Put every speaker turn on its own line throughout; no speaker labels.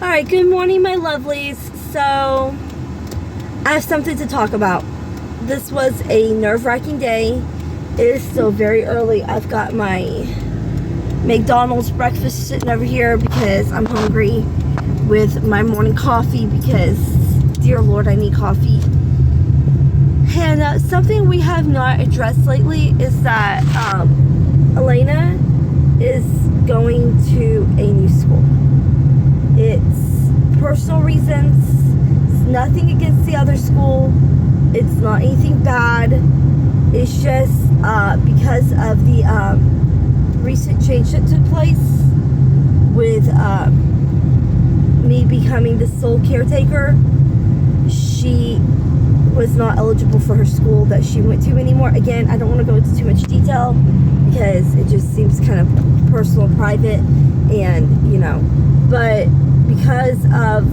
Alright, good morning, my lovelies. So, I have something to talk about. This was a nerve-wracking day. It is still very early. I've got my McDonald's breakfast sitting over here because I'm hungry with my morning coffee because, dear Lord, I need coffee. And something we have not addressed lately is that Elena is going to a new school. It's personal reasons. It's nothing against the other school. It's not anything bad. It's just because of the recent change that took place with me becoming the sole caretaker. She was not eligible for her school that she went to anymore. Again, I don't want to go into too much detail because it just seems kind of personal, private, and, you know, but because of,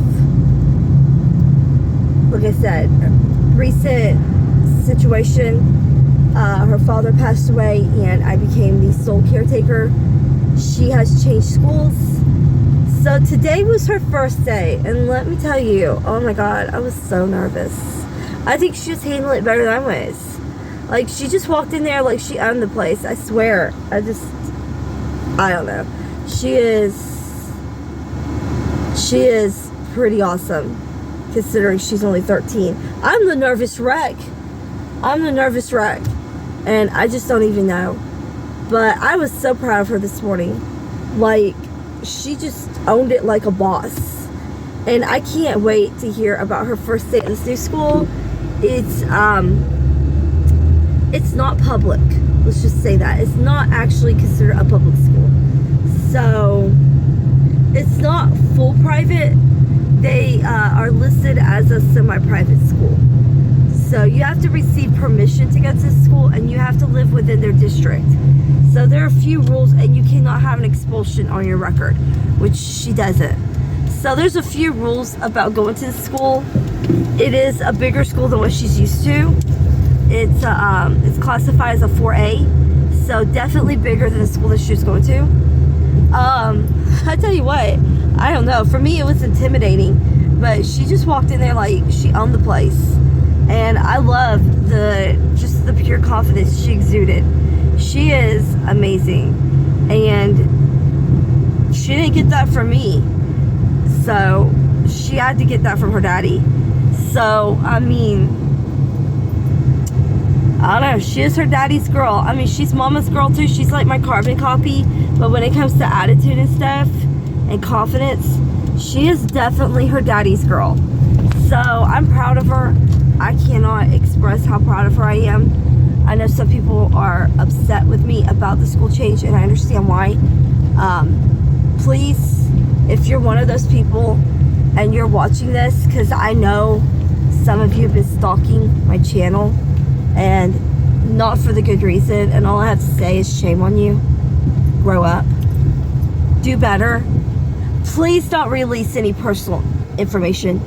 like I said, recent situation, her father passed away and I became the sole caretaker. She has changed schools. So today was her first day, and let me tell you, oh my God, I was so nervous. I think she just handled it better than I was. Like, she just walked in there like she owned the place. I swear. I don't know. She is pretty awesome, considering she's only 13. I'm the nervous wreck. And I just don't even know. But I was so proud of her this morning. Like, she just owned it like a boss. And I can't wait to hear about her first day at this new school. It's not public. Let's just say that. It's not actually considered a public school. So, it's not full private. They are listed as a semi-private school. So you have to receive permission to go to school, and you have to live within their district. So there are a few rules, and you cannot have an expulsion on your record, which she doesn't. So there's a few rules about going to the school. It is a bigger school than what she's used to. It's classified as a 4A, so definitely bigger than the school that she was going to. I tell you what, I don't know. For me, it was intimidating, but she just walked in there like she owned the place. And I love just the pure confidence she exuded. She is amazing. And she didn't get that from me. So she had to get that from her daddy. So, I mean, I don't know. She is her daddy's girl. I mean, she's mama's girl too. She's like my carbon copy. But when it comes to attitude and stuff and confidence, she is definitely her daddy's girl. So I'm proud of her. I cannot express how proud of her I am. I know some people are upset with me about the school change, and I understand why. Please, if you're one of those people and you're watching this, because I know some of you have been stalking my channel, and not for the good reason, and all I have to say is shame on you. Grow up. Do better. Please don't release any personal information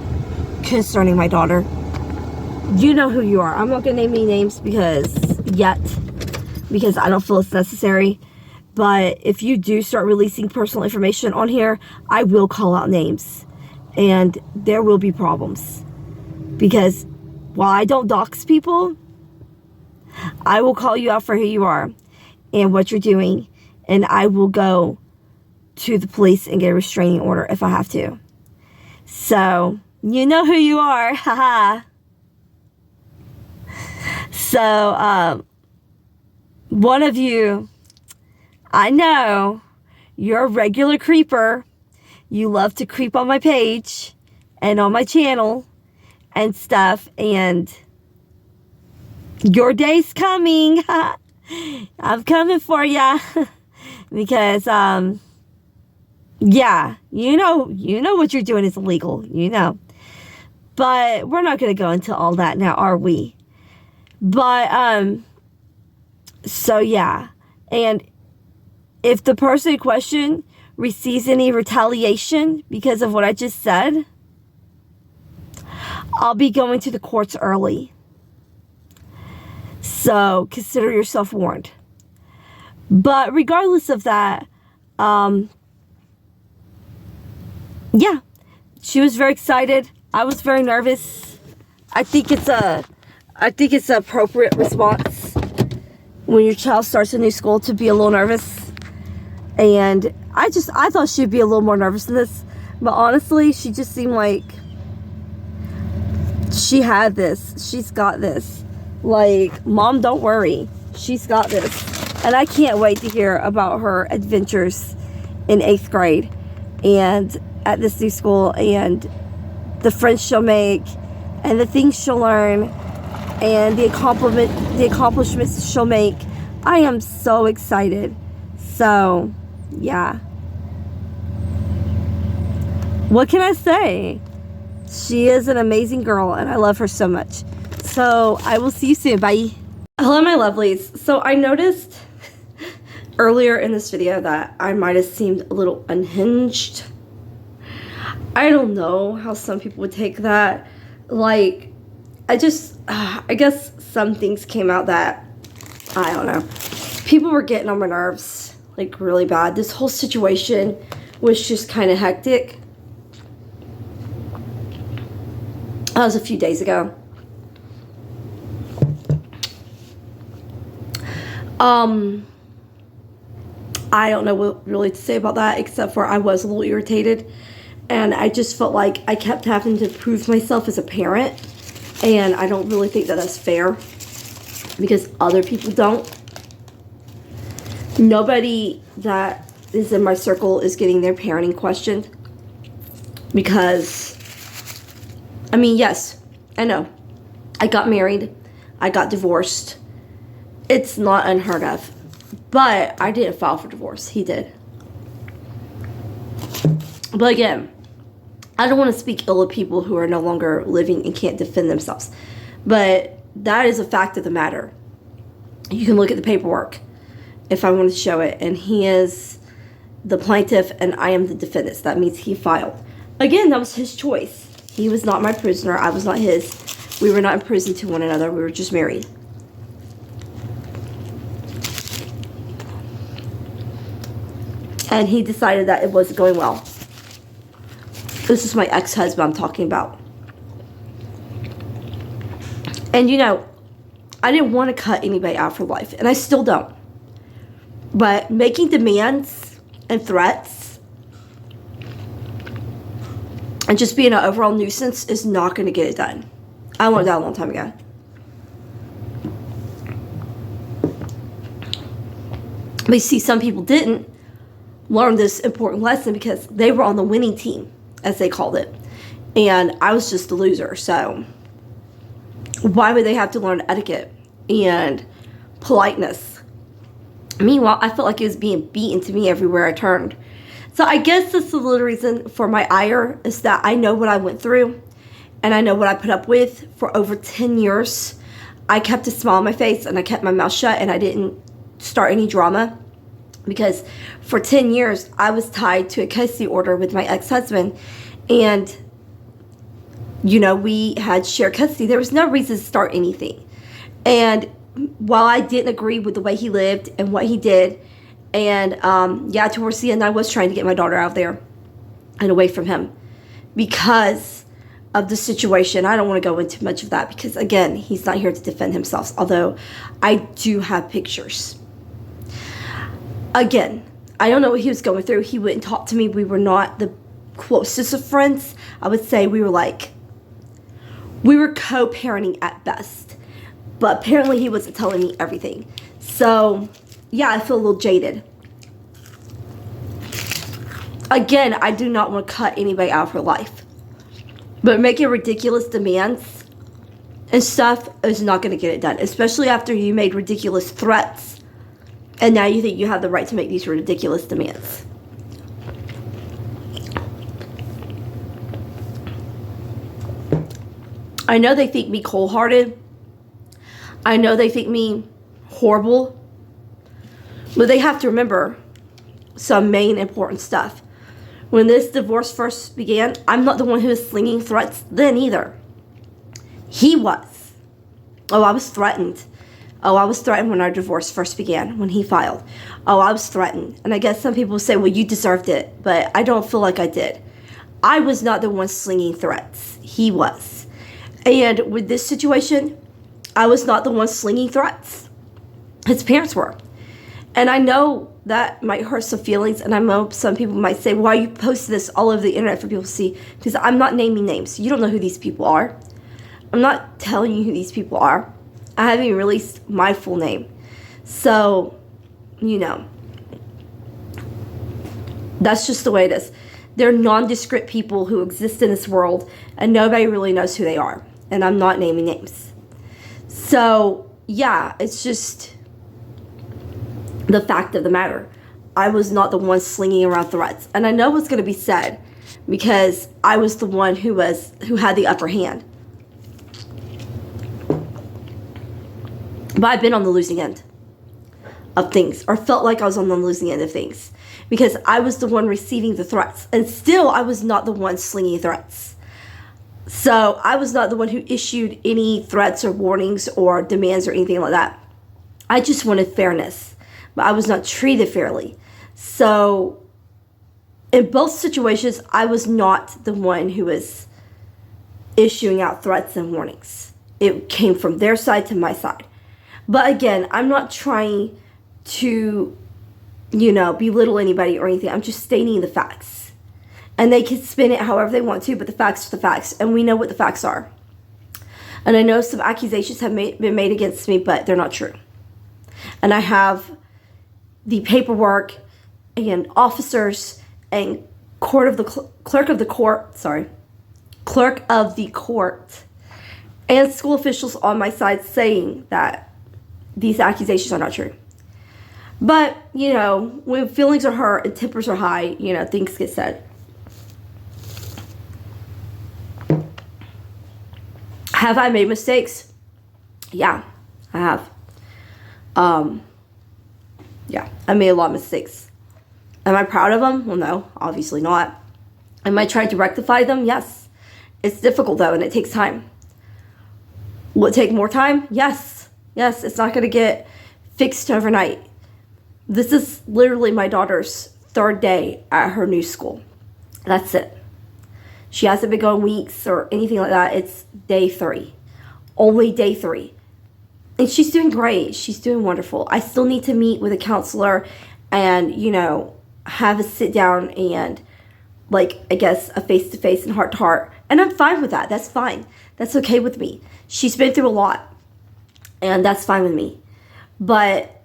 concerning my daughter. You know who you are. I'm not going to name any names because I don't feel it's necessary. But if you do start releasing personal information on here, I will call out names. And there will be problems. Because while I don't dox people, I will call you out for who you are and what you're doing. And I will go to the police and get a restraining order if I have to. So, you know who you are. Haha. So, one of you, I know, you're a regular creeper. You love to creep on my page and on my channel and stuff. And your day's coming. I'm coming for ya. Because, yeah, you know what you're doing is illegal. You know. But we're not going to go into all that now, are we? But, so yeah. And if the person in question receives any retaliation because of what I just said, I'll be going to the courts early. So consider yourself warned. But regardless of that, yeah, She was very excited. I was very nervous. I think it's an appropriate response when your child starts a new school to be a little nervous. And I thought she'd be a little more nervous than this. But honestly, she just seemed like she had this. She's got this. Like, Mom, don't worry. She's got this. And I can't wait to hear about her adventures in 8th grade and at this new school, and the friends she'll make, and the things she'll learn, and the accomplishments she'll make. I am so excited. So, yeah. What can I say? She is an amazing girl, and I love her so much. So, I will see you soon. Bye. Hello, my lovelies. So, I noticed earlier in this video that I might have seemed a little unhinged. I don't know how some people would take that. Like, I guess some things came out that, I don't know. People were getting on my nerves, like, really bad. This whole situation was just kind of hectic. That was a few days ago. I don't know what really to say about that, except for I was a little irritated, and I just felt like I kept having to prove myself as a parent, and I don't really think that that's fair, because other people don't. Nobody that is in my circle is getting their parenting questioned, because, I mean, yes, I know, I got married, I got divorced, it's not unheard of. But I didn't file for divorce. He did. But again, I don't want to speak ill of people who are no longer living and can't defend themselves. But that is a fact of the matter. You can look at the paperwork if I want to show it. And he is the plaintiff and I am the defendant. So that means he filed. Again, that was his choice. He was not my prisoner. I was not his. We were not in prison to one another. We were just married. And he decided that it wasn't going well. This is my ex-husband I'm talking about. And you know, I didn't want to cut anybody out for life. And I still don't. But making demands and threats and just being an overall nuisance is not going to get it done. I learned that a long time ago. But you see, some people didn't learn this important lesson because they were on the winning team, as they called it. And I was just a loser. So why would they have to learn etiquette and politeness? Meanwhile, I felt like it was being beaten to me everywhere I turned. So I guess that's the little reason for my ire, is that I know what I went through and I know what I put up with for over 10 years. I kept a smile on my face and I kept my mouth shut and I didn't start any drama. Because for 10 years, I was tied to a custody order with my ex-husband. And, you know, we had shared custody. There was no reason to start anything. And while I didn't agree with the way he lived and what he did, and, yeah, towards the end, I was trying to get my daughter out of there and away from him because of the situation. I don't want to go into much of that because, again, he's not here to defend himself. Although I do have pictures. Again, I don't know what he was going through. He wouldn't talk to me. We were not the closest of friends. I would say we were co-parenting at best. But apparently he wasn't telling me everything. So, yeah, I feel a little jaded. Again, I do not want to cut anybody out of her life. But making ridiculous demands and stuff is not going to get it done. Especially after you made ridiculous threats. And now you think you have the right to make these ridiculous demands. I know they think me cold-hearted. I know they think me horrible. But they have to remember some main important stuff. When this divorce first began, I'm not the one who was slinging threats then either. He was. Oh, I was threatened. Oh, I was threatened when our divorce first began, when he filed. Oh, I was threatened. And I guess some people say, well, you deserved it. But I don't feel like I did. I was not the one slinging threats. He was. And with this situation, I was not the one slinging threats. His parents were. And I know that might hurt some feelings, and I know some people might say, why are you posting this all over the internet for people to see? Because I'm not naming names. You don't know who these people are. I'm not telling you who these people are. I haven't even released my full name. So, you know, that's just the way it is. They're nondescript people who exist in this world, and nobody really knows who they are. And I'm not naming names. So, yeah, it's just the fact of the matter. I was not the one slinging around threats. And I know what's going to be said because I was the one who had the upper hand. But I've been on the losing end of things, or felt like I was on the losing end of things, because I was the one receiving the threats, and still I was not the one slinging threats. So I was not the one who issued any threats or warnings or demands or anything like that. I just wanted fairness, but I was not treated fairly. So in both situations, I was not the one who was issuing out threats and warnings. It came from their side to my side. But again, I'm not trying to, you know, belittle anybody or anything. I'm just stating the facts. And they can spin it however they want to, but the facts are the facts. And we know what the facts are. And I know some accusations have been made against me, but they're not true. And I have the paperwork and officers and clerk of the court and school officials on my side saying that these accusations are not true. But, you know, when feelings are hurt and tempers are high, you know, things get said. Have I made mistakes? Yeah, I have. Yeah, I made a lot of mistakes. Am I proud of them? Well, no, obviously not. Am I trying to rectify them? Yes. It's difficult, though, and it takes time. Will it take more time? Yes. Yes, it's not going to get fixed overnight. This is literally my daughter's third day at her new school. That's it. She hasn't been going weeks or anything like that. It's day 3. Only day 3. And she's doing great. She's doing wonderful. I still need to meet with a counselor and, you know, have a sit down and, like, I guess, a face-to-face and heart-to-heart. And I'm fine with that. That's fine. That's okay with me. She's been through a lot. And that's fine with me. But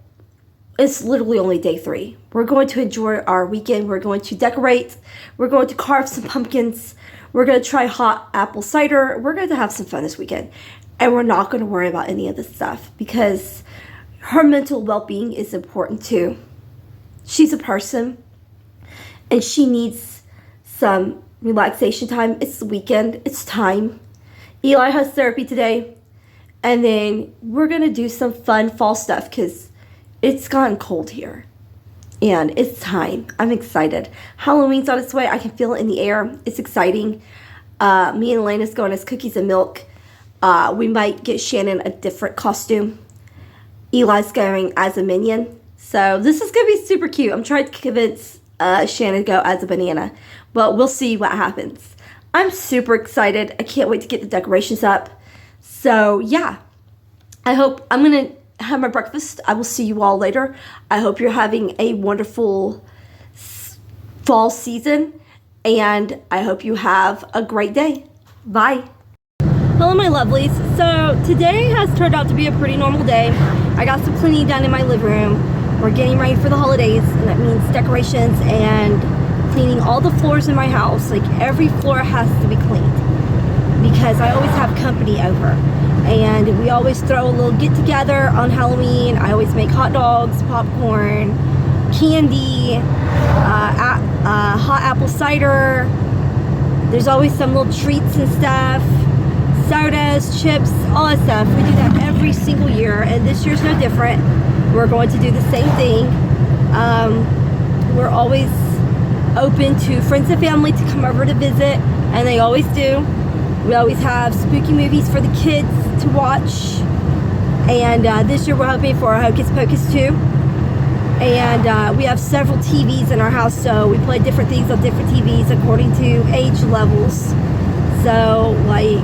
it's literally only day 3. We're going to enjoy our weekend. We're going to decorate. We're going to carve some pumpkins. We're going to try hot apple cider. We're going to have some fun this weekend. And we're not going to worry about any of this stuff because her mental well-being is important too. She's a person and she needs some relaxation time. It's the weekend. It's time. Eli has therapy today. And then we're going to do some fun fall stuff because it's gotten cold here. And it's time. I'm excited. Halloween's on its way. I can feel it in the air. It's exciting. Me and Elena's going as Cookies and Milk. We might get Shannon a different costume. Eli's going as a minion. So this is going to be super cute. I'm trying to convince Shannon to go as a banana. But we'll see what happens. I'm super excited. I can't wait to get the decorations up. So, yeah, I'm going to have my breakfast. I will see you all later. I hope you're having a wonderful fall season, and I hope you have a great day. Bye. Hello, my lovelies. So, today has turned out to be a pretty normal day. I got some cleaning done in my living room. We're getting ready for the holidays, and that means decorations and cleaning all the floors in my house. Like, every floor has to be cleaned, because I always have company over, and we always throw a little get together on Halloween. I always make hot dogs, popcorn, candy, hot apple cider. There's always some little treats and stuff, sodas, chips, all that stuff. We do that every single year, and this year's no different. We're going to do the same thing. We're always open to friends and family to come over to visit, and they always do. We always have spooky movies for the kids to watch. And this year we're hoping for a Hocus Pocus 2. And we have several TVs in our house, so we play different things on different TVs according to age levels. So like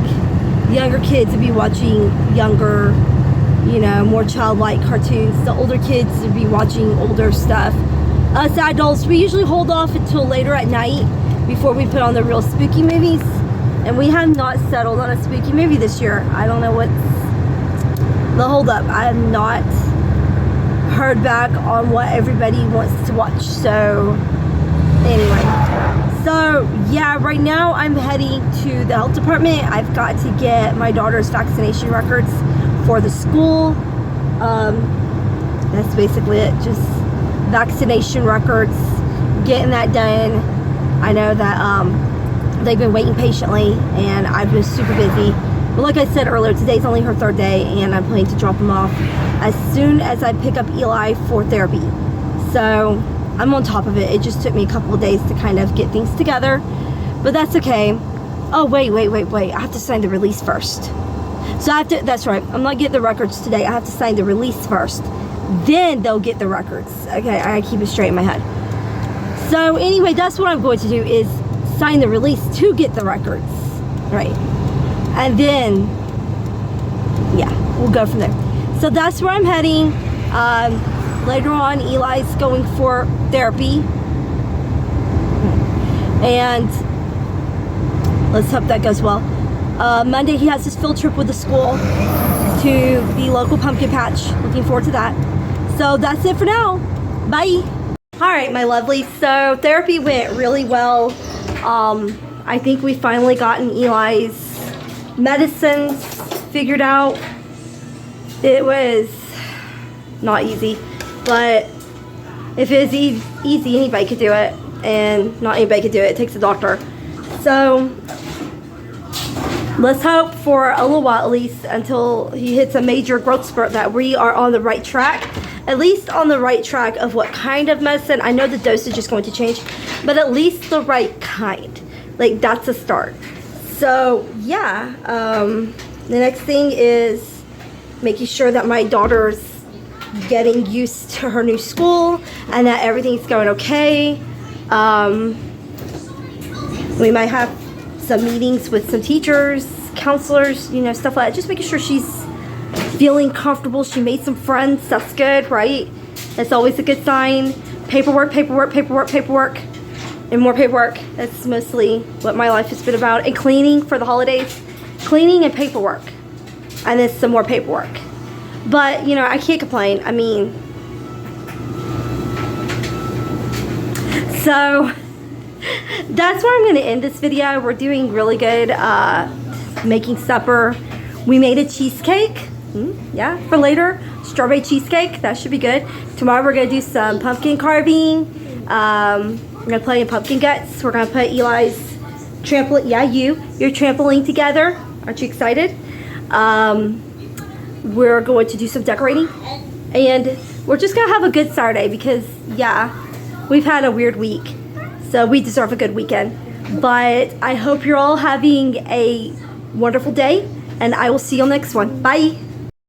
younger kids would be watching younger, you know, more childlike cartoons. The older kids would be watching older stuff. Us adults, we usually hold off until later at night before we put on the real spooky movies. And we have not settled on a spooky movie this year. I don't know what's the hold up. I have not heard back on what everybody wants to watch. So anyway, so yeah, right now I'm heading to the health department. I've got to get my daughter's vaccination records for the school. That's basically it, just vaccination records, getting that done. I know that they've been waiting patiently and I've been super busy. But like I said earlier, today's only her 3rd day and I'm planning to drop them off as soon as I pick up Eli for therapy. So I'm on top of it. It just took me a couple of days to kind of get things together, but that's okay. Oh, wait. I have to sign the release first. So I have to, that's right, I'm not getting the records today. I have to sign the release first. Then they'll get the records. Okay, I gotta keep it straight in my head. So anyway, that's what I'm going to do, is sign the release to get the records. Right. And then, yeah, we'll go from there. So that's where I'm heading. Later on, Eli's going for therapy. And let's hope that goes well. Monday, he has his field trip with the school to the local pumpkin patch. Looking forward to that. So that's it for now. Bye. All right, my lovely. So therapy went really well. I think we finally gotten Eli's medicines figured out. It was not easy, but if it's easy, anybody could do it, and not anybody could do it. It takes a doctor. So let's hope for a little while, at least until he hits a major growth spurt, that we are on the right track, at least on the right track of what kind of medicine. I know the dosage is going to change, but at least the right kind. Like, that's a start. So yeah, the next thing is making sure that my daughter's getting used to her new school and that everything's going okay. We might have some meetings with some teachers, counselors, you know, stuff like that. Just making sure she's feeling comfortable. She made some friends. That's good, right? That's always a good sign. Paperwork, and more paperwork. That's mostly what my life has been about. And cleaning for the holidays. Cleaning and paperwork. And then some more paperwork. But, you know, I can't complain. I mean, so that's where I'm going to end this video. We're doing really good making supper. We made a cheesecake. Yeah, for later. Strawberry cheesecake. That should be good. Tomorrow we're going to do some pumpkin carving. We're going to play in pumpkin guts. We're going to put Eli's trampoline. Yeah, you're trampoline together. Aren't you excited? We're going to do some decorating. And we're just going to have a good Saturday because, yeah, we've had a weird week. So we deserve a good weekend. But I hope you're all having a wonderful day. And I will see you on the next one. Bye.